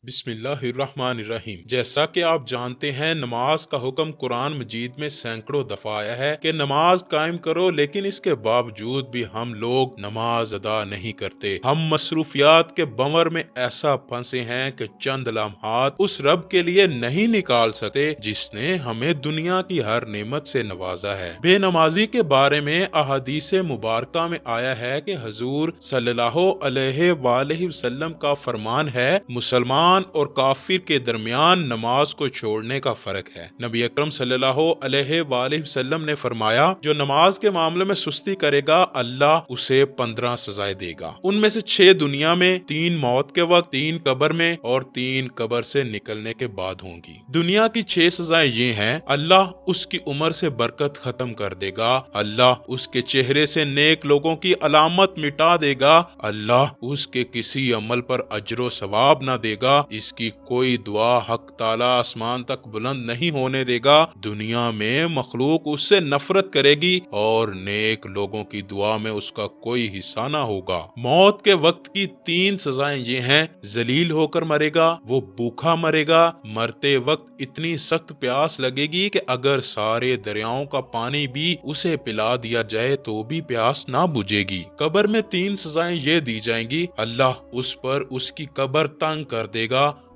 बिस्मिल्लाहिर्रहमानिर्रहीम। जैसा कि आप जानते हैं, नमाज का हुक्म कुरान मजीद में सैकड़ों दफा आया है कि नमाज कायम करो, लेकिन इसके बावजूद भी हम लोग नमाज अदा नहीं करते। हम मसरूफियात के बंवर में ऐसा फंसे हैं कि चंद लम्हात उस रब के लिए नहीं निकाल सकते जिसने हमें दुनिया की हर नेमत से नवाजा है। बेनमाजी के बारे में अहादीस मुबारका में आया है कि हजूर सल्लल्लाहु अलैहि वसल्लम का फरमान है, मुसलमान और काफिर के दरमियान नमाज को छोड़ने का फर्क है। नबी अकरम सल्लल्लाहु अलैहि वसल्लम ने फरमाया, जो नमाज के मामले में सुस्ती करेगा अल्लाह उसे 15 सजाएं देगा। उनमें से 6 दुनिया में, 3 मौत के वक्त, 3 कब्र में और 3 कब्र से निकलने के बाद होंगी। दुनिया की 6 सजाएं ये हैं, अल्लाह उसकी उम्र से बरकत खत्म कर देगा, अल्लाह उसके चेहरे से नेक लोगों की अलामत मिटा देगा, अल्लाह उसके किसी अमल पर अजरो सवाब न देगा, इसकी कोई दुआ हक ताला आसमान तक बुलंद नहीं होने देगा, दुनिया में मखलूक उससे नफरत करेगी और नेक लोगों की दुआ में उसका कोई हिस्सा ना होगा। मौत के वक्त की 3 सजाएं ये हैं, जलील होकर मरेगा, वो भूखा मरेगा, मरते वक्त इतनी सख्त प्यास लगेगी कि अगर सारे दरियाओं का पानी भी उसे पिला दिया जाए तो भी प्यास ना बुझेगी। कब्र में 3 सजाएं ये दी जाएंगी, अल्लाह उस पर उसकी कब्र तंग कर देगा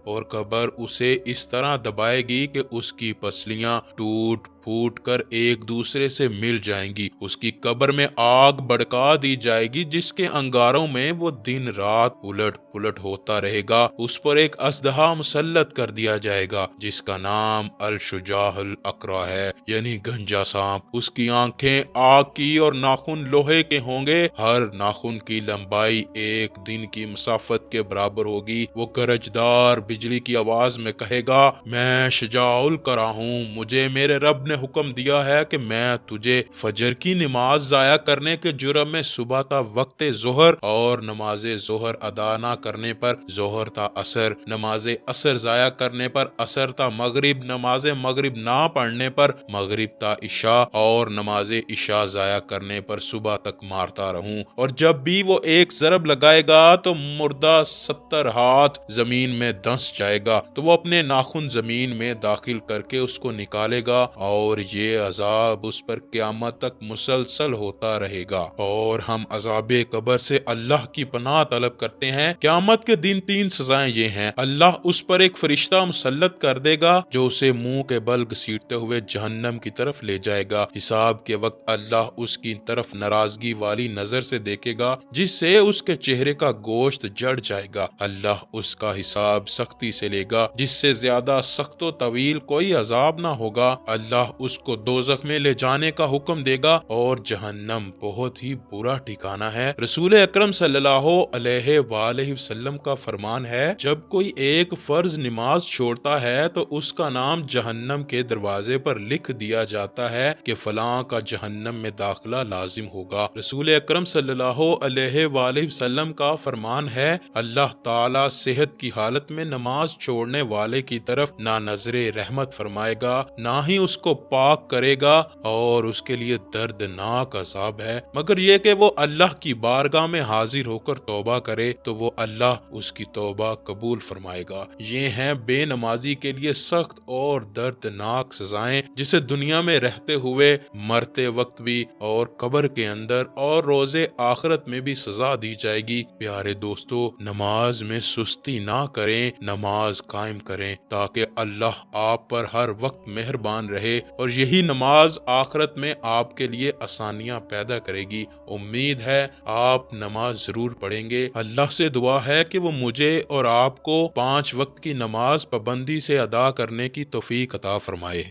और कब्र उसे इस तरह दबाएगी कि उसकी पसलियां टूट फूट कर एक दूसरे से मिल जाएंगी। उसकी कब्र में आग भड़का दी जाएगी जिसके अंगारों में वो दिन रात उलट पुलट होता रहेगा। उस पर एक अजदहा मुसल्लत कर दिया जाएगा जिसका नाम अल शुजाहुल अकरा है, यानी गंजा सांप। उसकी आंखें आग की और नाखून लोहे के होंगे। हर नाखून की लंबाई एक दिन की मुसाफत के बराबर होगी। वो गरजदार बिजली की आवाज में कहेगा, मैं शुजाउल करा हूँ, मुझे मेरे रब ने हुक्म दिया है कि मैं तुझे फजर की नमाज जाया करने के जुर्म में सुबह ता वक्त जोहर और नमाजे जोहर अदा ना करने पर जोहर ता असर, नमाजे असर जाया करने पर असर ता मगरिब, नमाजे मगरिब ना पढ़ने पर मगरिब ता इशा और नमाजे इशा जाया करने पर सुबह तक मारता रहूं। और जब भी वो एक जरब लगाएगा तो मुर्दा 70 हाथ जमीन में धंस जाएगा, तो वो अपने नाखून जमीन में दाखिल करके उसको निकालेगा और ये अजाब उस पर क़यामत तक मुसलसल होता रहेगा। और हम अजाबे कब्र से अल्लाह की पनाह तलब करते हैं। क़यामत के दिन 3 सजाएं ये हैं, अल्लाह उस पर एक फरिश्ता मुसल्लत कर देगा जो उसे मुंह के बल घसीटते हुए जहन्नम की तरफ ले जाएगा। हिसाब के वक्त अल्लाह उसकी तरफ नाराजगी वाली नजर से देखेगा जिससे उसके चेहरे का गोश्त जड़ जाएगा। अल्लाह उसका हिसाब सख्ती से लेगा जिससे ज्यादा सख्त व तवील कोई अजाब ना होगा। अल्लाह उसको दोज़ख में ले जाने का हुक्म देगा और जहन्नम बहुत ही बुरा ठिकाना है। रसूल अकरम सल्लल्लाहु अलैहि वसल्लम का फरमान है, जब कोई एक फर्ज नमाज छोड़ता है तो उसका नाम जहन्नम के दरवाजे पर लिख दिया जाता है कि फलां का जहन्नम में दाखिला लाजिम होगा। रसूल अकरम सल्लल्लाहु अलैहि वसल्लम का फरमान है, अल्लाह ताला सेहत की हालत में नमाज छोड़ने वाले की तरफ ना नजरे रहमत फरमाएगा, ना ही उसको पाक करेगा और उसके लिए दर्दनाक अजाब है, मगर ये कि वो अल्लाह की बारगाह में हाजिर होकर तौबा करे तो वो अल्लाह उसकी तौबा कबूल फरमाएगा। ये हैं बेनमाजी के लिए सख्त और दर्दनाक सजाएं जिसे दुनिया में रहते हुए, मरते वक्त भी और कब्र के अंदर और रोजे आखिरत में भी सजा दी जाएगी। प्यारे दोस्तों, नमाज में सुस्ती ना करें, नमाज कायम करें ताकि अल्लाह आप पर हर वक्त मेहरबान रहे और यही नमाज आखिरत में आपके लिए आसानियां पैदा करेगी। उम्मीद है आप नमाज जरूर पढ़ेंगे। अल्लाह से दुआ है कि वो मुझे और आपको 5 वक्त की नमाज पाबंदी से अदा करने की तौफीक अता फरमाए।